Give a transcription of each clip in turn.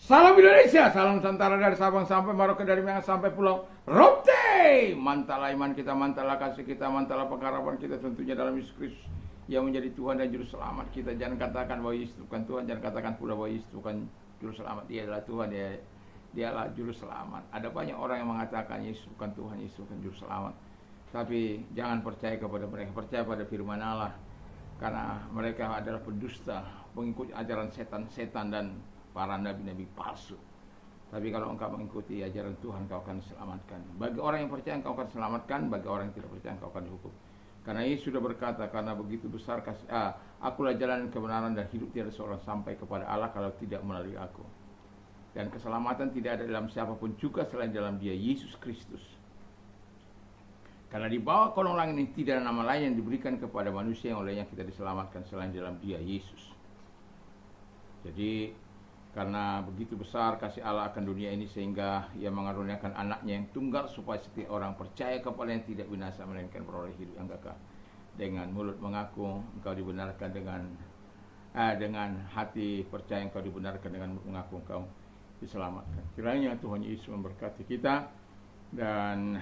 Salam Indonesia, salam Nusantara dari Sabang sampai Merauke, dari Minang sampai Pulau Rote. Mantalah iman kita, mantalah kasih kita, mantalah pengharapan kita tentunya dalam Yesus Kristus yang menjadi Tuhan dan Juru Selamat kita. Jangan katakan bahwa Yesus bukan Tuhan, jangan katakan pula bahwa Yesus bukan Juru Selamat. Dia adalah Tuhan, dialah Juru Selamat. Ada banyak orang yang mengatakan Yesus bukan Tuhan, Yesus bukan Juru Selamat. Tapi jangan percaya kepada mereka, percaya pada firman Allah. Karena mereka adalah pendusta, pengikut ajaran setan-setan dan para nabi-nabi palsu. Tapi kalau engkau mengikuti ajaran Tuhan, engkau akan diselamatkan. Bagi orang yang percaya, engkau akan diselamatkan. Bagi orang yang tidak percaya, engkau akan dihukum. Karena Yesus sudah berkata, karena begitu besar kasih, akulah jalan kebenaran dan hidup, tiada seorang sampai kepada Allah kalau tidak melalui aku. Dan keselamatan tidak ada dalam siapapun juga selain dalam Dia, Yesus Kristus. Karena di bawah kolong langit ini tidak ada nama lain yang diberikan kepada manusia yang olehnya kita diselamatkan selain dalam Dia, Yesus. Jadi karena begitu besar kasih Allah akan dunia ini sehingga Ia mengaruniakan anaknya yang tunggal supaya setiap orang percaya kepada yang tidak binasa melainkan beroleh hidup yang kekal. Dengan mulut mengaku engkau dibenarkan, dengan hati percaya engkau dibenarkan, dengan mulut mengaku engkau diselamatkan. Kiranya Tuhan Yesus memberkati kita dan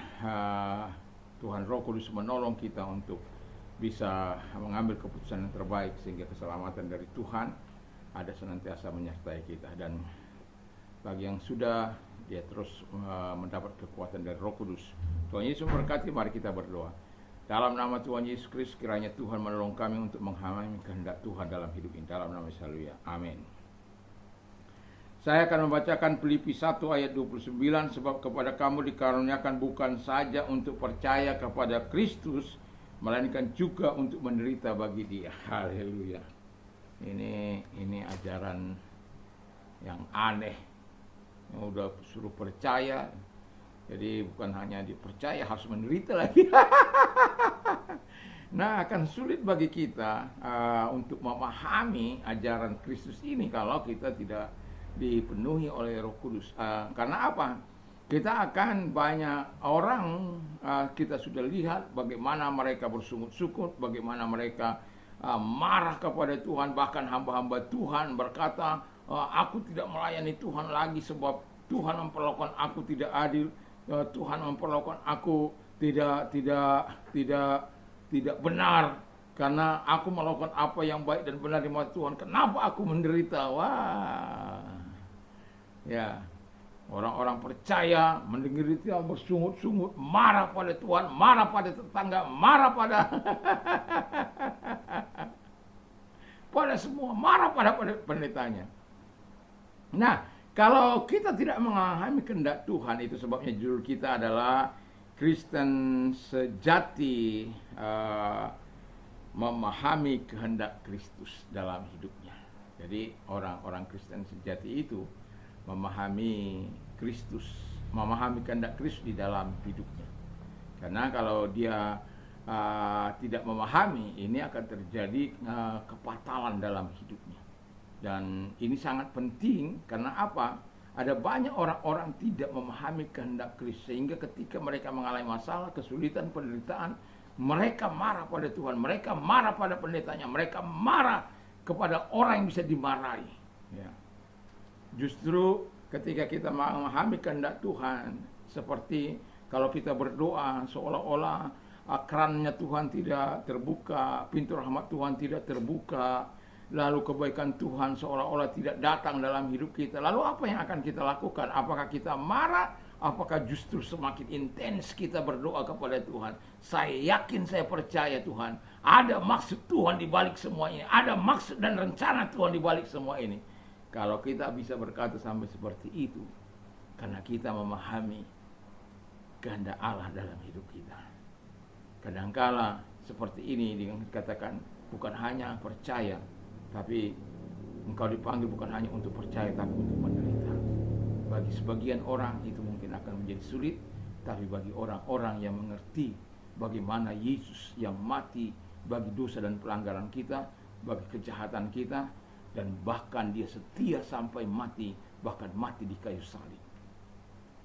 Tuhan Roh Kudus menolong kita untuk bisa mengambil keputusan yang terbaik sehingga keselamatan dari Tuhan ada senantiasa menyertai kita. Dan bagi yang sudah, dia terus mendapat kekuatan dari Roh Kudus. Tuhan Yesus memberkati. Mari kita berdoa. Dalam nama Tuhan Yesus Kristus, kiranya Tuhan menolong kami untuk menghayati kehendak Tuhan dalam hidup ini. Dalam nama Yesus, haleluya. Amin. Saya akan membacakan Filipi 1 ayat 29. Sebab kepada kamu dikaruniakan bukan saja untuk percaya kepada Kristus, melainkan juga untuk menderita bagi Dia. Haleluya. Ini ajaran yang aneh, yang udah suruh percaya, jadi bukan hanya dipercaya, harus menderita lagi. Nah, akan sulit bagi kita untuk memahami ajaran Kristus ini kalau kita tidak dipenuhi oleh Roh Kudus. Karena apa? Kita akan banyak orang, kita sudah lihat bagaimana mereka bersungut-sungut, bagaimana mereka marah kepada Tuhan. Bahkan hamba-hamba Tuhan berkata, aku tidak melayani Tuhan lagi sebab Tuhan memperlakukan aku tidak adil, Tuhan memperlakukan aku tidak benar, karena aku melakukan apa yang baik dan benar di mata Tuhan. Kenapa aku menderita? Wah, ya, orang-orang percaya menderita, bersungut-sungut, marah pada Tuhan, marah pada tetangga, marah pada pada semua, marah pada pendetanya. Nah, kalau kita tidak memahami kehendak Tuhan, itu sebabnya judul kita adalah Kristen sejati, memahami kehendak Kristus dalam hidupnya. Jadi orang-orang Kristen sejati itu memahami Kristus, memahami kehendak Kristus di dalam hidupnya. Karena kalau dia tidak memahami, ini akan terjadi kepatalan dalam hidupnya. Dan ini sangat penting karena apa? Ada banyak orang-orang tidak memahami kehendak Kristus, sehingga ketika mereka mengalami masalah, kesulitan, penderitaan, mereka marah pada Tuhan, mereka marah pada pendetanya, mereka marah kepada orang yang bisa dimarahi. Ya. Justru ketika kita memahami kehendak Tuhan, seperti kalau kita berdoa seolah-olah kerannya Tuhan tidak terbuka, pintu rahmat Tuhan tidak terbuka, lalu kebaikan Tuhan seolah-olah tidak datang dalam hidup kita. Lalu apa yang akan kita lakukan? Apakah kita marah? Apakah justru semakin intens kita berdoa kepada Tuhan? Saya yakin, saya percaya Tuhan, ada maksud Tuhan di balik semua ini. Ada maksud dan rencana Tuhan di balik semua ini. Kalau kita bisa berkata sampai seperti itu, karena kita memahami kehendak Allah dalam hidup kita. Kadangkala seperti ini dikatakan bukan hanya percaya, tapi engkau dipanggil bukan hanya untuk percaya, tapi untuk menderita. Bagi sebagian orang itu mungkin akan menjadi sulit, tapi bagi orang-orang yang mengerti bagaimana Yesus yang mati bagi dosa dan pelanggaran kita, bagi kejahatan kita, dan bahkan dia setia sampai mati, bahkan mati di kayu salib.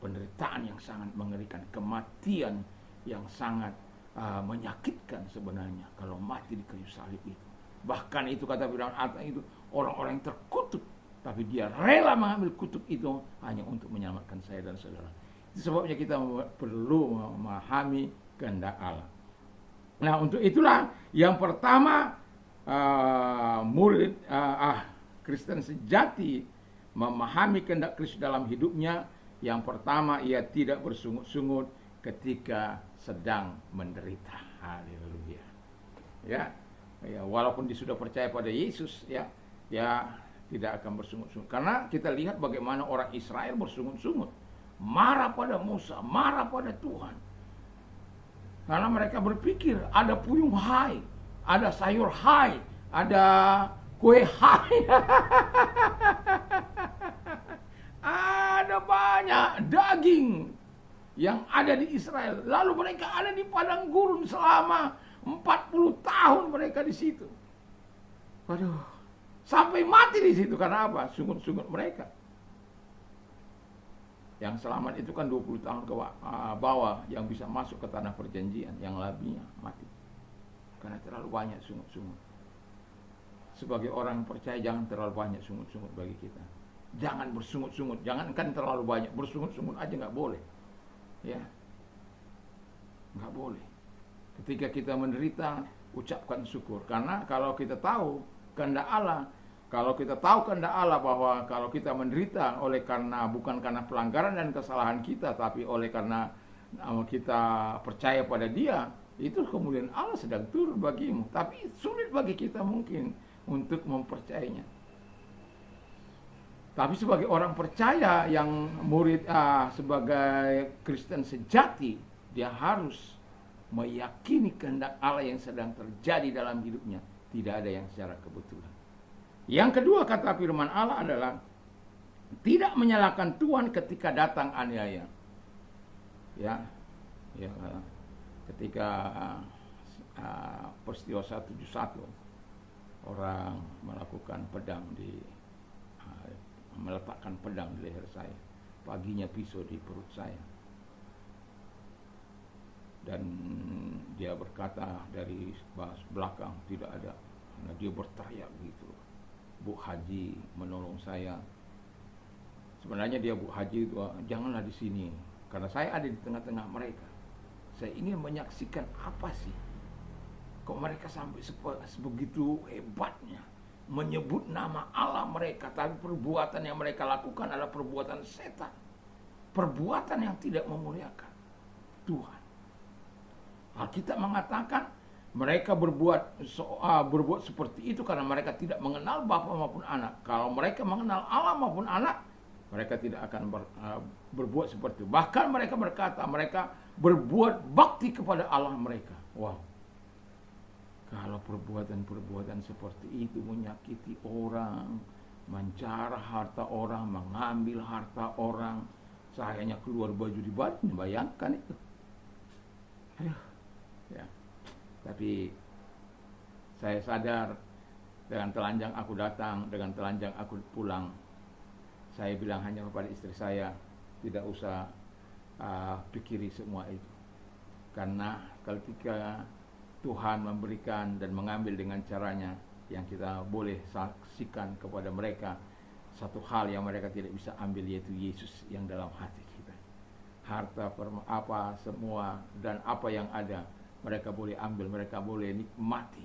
Penderitaan yang sangat mengerikan, kematian yang sangat menyakitkan sebenarnya kalau mati di kayu salib itu. Bahkan itu kata Firman Allah itu orang-orang yang terkutuk tapi dia rela mengambil kutuk itu hanya untuk menyelamatkan saya dan saudara. Itu sebabnya kita perlu memahami kehendak Allah. Nah, untuk itulah yang pertama murid Kristen sejati memahami kehendak Kristus dalam hidupnya. Yang pertama, ia tidak bersungut-sungut ketika sedang menderita. Haleluya. Ya, walaupun dia sudah percaya pada Yesus, ya tidak akan bersungut-sungut. Karena kita lihat bagaimana orang Israel bersungut-sungut, marah pada Musa, marah pada Tuhan. Karena mereka berpikir ada puyuh hai, ada sayur hai, ada kue hai. Ada banyak daging yang ada di Israel. Lalu mereka ada di padang gurun selama 40 tahun mereka di situ. Waduh, sampai mati di situ karena apa? Sungut-sungut mereka. Yang selamat itu kan 20 tahun ke bawah yang bisa masuk ke tanah perjanjian, yang lebihnya mati. Karena terlalu banyak sungut-sungut. Sebagai orang percaya jangan terlalu banyak sungut-sungut bagi kita. Jangan bersungut-sungut, jangankan terlalu banyak, bersungut-sungut aja nggak boleh, ya, nggak boleh. Ketika kita menderita, ucapkan syukur, karena kalau kita tahu kehendak Allah, bahwa kalau kita menderita bukan karena pelanggaran dan kesalahan kita, tapi oleh karena kita percaya pada Dia, itu kemudian Allah sedang turun bagimu. Tapi sulit bagi kita mungkin untuk mempercayainya. Tapi sebagai orang percaya yang murid sebagai Kristen sejati, dia harus meyakini kehendak Allah yang sedang terjadi dalam hidupnya. Tidak ada yang secara kebetulan. Yang kedua, kata firman Allah adalah tidak menyalahkan Tuhan ketika datang aniaya. Ya, ketika peristiwa 171 orang melakukan pedang meletakkan pedang di leher saya, paginya pisau di perut saya, dan dia berkata dari belakang tidak ada. Nah, dia berteriak gitu, Bu Haji menolong saya. Sebenarnya dia Bu Haji itu janganlah di sini, karena saya ada di tengah-tengah mereka. Saya ingin menyaksikan apa sih kok mereka sampai sebegitu hebatnya menyebut nama Allah mereka, tapi perbuatan yang mereka lakukan adalah perbuatan setan, perbuatan yang tidak memuliakan Tuhan. Alkitab mengatakan mereka berbuat seperti itu karena mereka tidak mengenal Bapa maupun Anak. Kalau mereka mengenal Allah maupun Anak, mereka tidak akan berbuat seperti itu. Bahkan mereka berkata mereka berbuat bakti kepada Allah mereka. Wow. Kalau perbuatan-perbuatan seperti itu menyakiti orang, mencara harta orang, mengambil harta orang, sayanya keluar baju di badan, bayangkan itu. Aduh, ya. Tapi saya sadar dengan telanjang aku datang, dengan telanjang aku pulang. Saya bilang hanya kepada istri saya, tidak usah pikiri semua itu. Karena ketika Tuhan memberikan dan mengambil dengan caranya yang kita boleh saksikan kepada mereka, satu hal yang mereka tidak bisa ambil, yaitu Yesus yang dalam hati kita. Harta apa semua dan apa yang ada mereka boleh ambil, mereka boleh nikmati,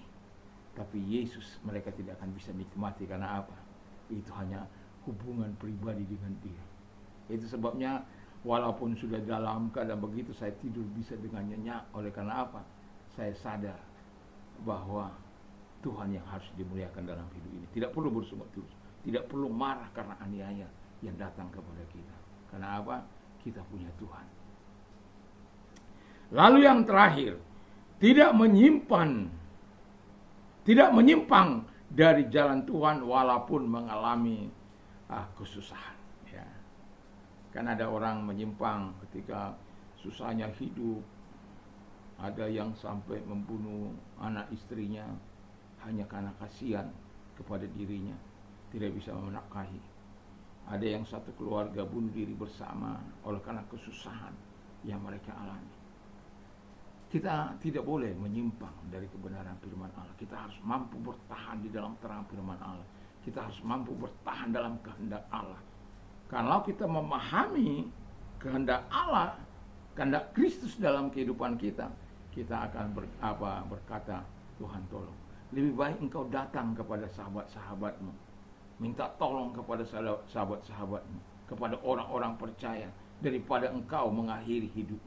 tapi Yesus mereka tidak akan bisa nikmati. Karena apa? Itu hanya hubungan pribadi dengan Dia. Itu sebabnya walaupun sudah dalam keadaan begitu, saya tidur bisa dengan nyenyak. Oleh karena apa? Saya sadar bahwa Tuhan yang harus dimuliakan dalam hidup ini. Tidak perlu bersungut-sungut, tidak perlu marah karena aniaya yang datang kepada kita. Karena apa? Kita punya Tuhan. Lalu yang terakhir, tidak menyimpang dari jalan Tuhan walaupun mengalami kesusahan. Ya. Kan ada orang menyimpang ketika susahnya hidup. Ada yang sampai membunuh anak istrinya hanya karena kasihan kepada dirinya, tidak bisa menafkahi. Ada yang satu keluarga bunuh diri bersama oleh karena kesusahan yang mereka alami. Kita tidak boleh menyimpang dari kebenaran firman Allah. Kita harus mampu bertahan di dalam terang firman Allah. Kita harus mampu bertahan dalam kehendak Allah. Kalau kita memahami kehendak Allah, kehendak Kristus dalam kehidupan kita, kita akan berkata, Tuhan tolong. Lebih baik engkau datang kepada sahabat-sahabatmu, minta tolong kepada sahabat-sahabatmu, kepada orang-orang percaya, daripada engkau mengakhiri hidup.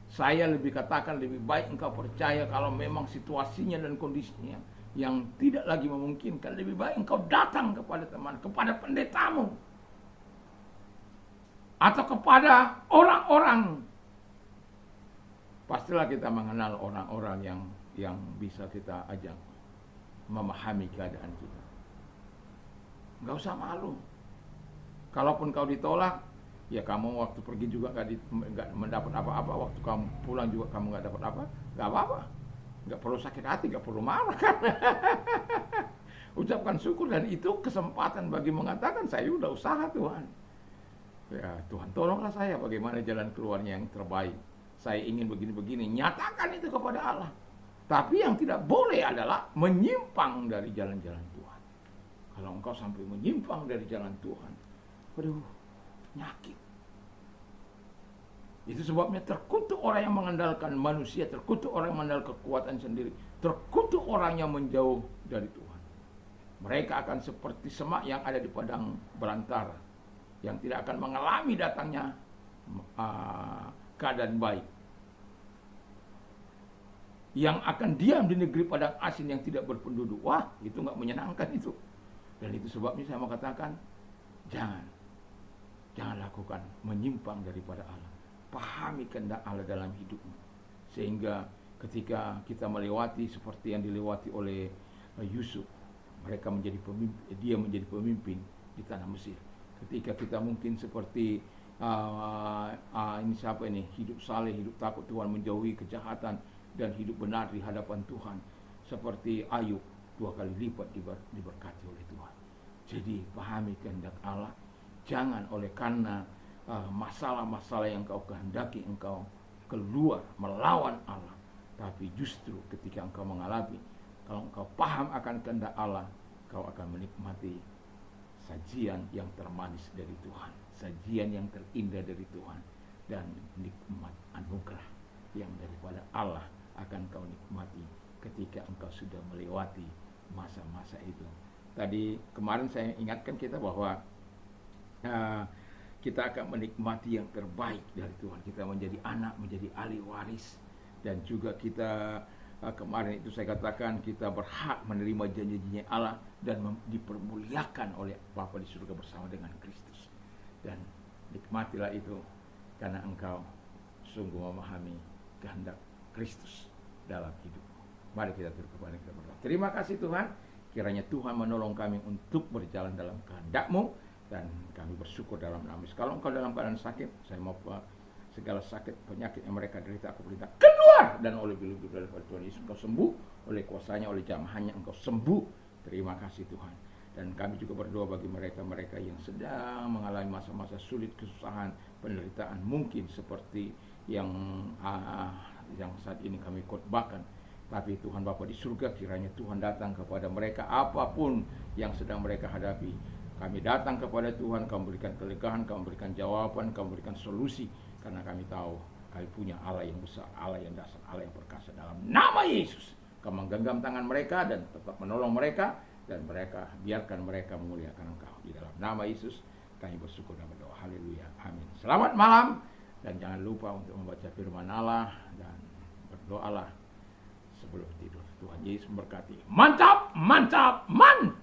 Saya lebih katakan lebih baik engkau percaya kalau memang situasinya dan kondisinya yang tidak lagi memungkinkan, lebih baik engkau datang kepada teman, kepada pendetamu, atau kepada orang-orang. Pastilah kita mengenal orang-orang yang bisa kita ajak memahami keadaan kita. Enggak usah malu. Kalaupun kau ditolak, ya kamu waktu pergi juga nggak mendapat apa-apa, waktu kamu pulang juga kamu nggak dapat apa, nggak apa-apa, nggak perlu sakit hati, nggak perlu marah kan. Ucapkan syukur, dan itu kesempatan bagi mengatakan saya udah usaha Tuhan. Ya Tuhan tolonglah saya bagaimana jalan keluarnya yang terbaik. Saya ingin begini-begini, nyatakan itu kepada Allah. Tapi yang tidak boleh adalah menyimpang dari jalan-jalan Tuhan. Kalau engkau sampai menyimpang dari jalan Tuhan, aduh, nyakit. Itu sebabnya terkutuk orang yang mengandalkan manusia, terkutuk orang yang mengandalkan kekuatan sendiri, terkutuk orang yang menjauh dari Tuhan. Mereka akan seperti semak yang ada di padang belantara, yang tidak akan mengalami datangnya keadaan baik, yang akan diam di negeri padang asin yang tidak berpenduduk. Wah, itu nggak menyenangkan itu. Dan itu sebabnya saya mau katakan, jangan lakukan menyimpang daripada Allah. Pahami kehendak Allah dalam hidupmu, sehingga ketika kita melewati seperti yang dilewati oleh Yusuf, dia menjadi pemimpin di tanah Mesir. Ketika kita mungkin seperti hidup saleh, hidup takut Tuhan, menjauhi kejahatan dan hidup benar di hadapan Tuhan, seperti Ayub, 2 kali lipat diberkati oleh Tuhan. Jadi pahami kehendak Allah. Jangan oleh karena masalah-masalah yang kau kehendaki engkau keluar melawan Allah, tapi justru ketika engkau mengalami, kalau engkau paham akan kehendak Allah, kau akan menikmati sajian yang termanis dari Tuhan, sajian yang terindah dari Tuhan, dan nikmat anugerah yang daripada Allah akan kau nikmati ketika engkau sudah melewati masa-masa itu. Tadi kemarin saya ingatkan kita bahwa kita akan menikmati yang terbaik dari Tuhan. Kita menjadi anak, menjadi ahli waris, dan juga kita kemarin itu saya katakan kita berhak menerima janji-janji Allah dan dipermuliakan oleh Bapa di surga bersama dengan Kristus. Dan nikmatilah itu karena engkau sungguh memahami kehendak Kristus dalam hidupmu. Mari kita tunduk kepala kita berdoa. Terima kasih Tuhan, kiranya Tuhan menolong kami untuk berjalan dalam kehendak-Mu, dan kami bersyukur dalam nama Yesus. Kalau engkau dalam keadaan sakit, saya mau segala sakit penyakit yang mereka derita, aku perintah keluar, dan oleh bilur daripada Tuhan Yesus engkau sembuh, oleh kuasanya, oleh jamahannya engkau sembuh. Terima kasih Tuhan. Dan kami juga berdoa bagi mereka-mereka yang sedang mengalami masa-masa sulit, kesusahan, penderitaan, mungkin seperti yang saat ini kami khotbahkan. Tapi Tuhan Bapa di surga, kiranya Tuhan datang kepada mereka apapun yang sedang mereka hadapi. Kami datang kepada Tuhan, kau berikan kelegaan, kau berikan jawaban, kau berikan solusi, karena kami tahu kami punya Allah yang besar, Allah yang dasar, Allah yang perkasa. Dalam nama Yesus, kau menggenggam tangan mereka dan tetap menolong mereka, dan biarkan mereka memuliakan Engkau. Di dalam nama Yesus kami bersyukur dan berdoa. Haleluya, amin. Selamat malam, dan jangan lupa untuk membaca firman Allah dan berdoalah sebelum tidur. Tuhan Yesus memberkati. Mantap, mantap, mantap.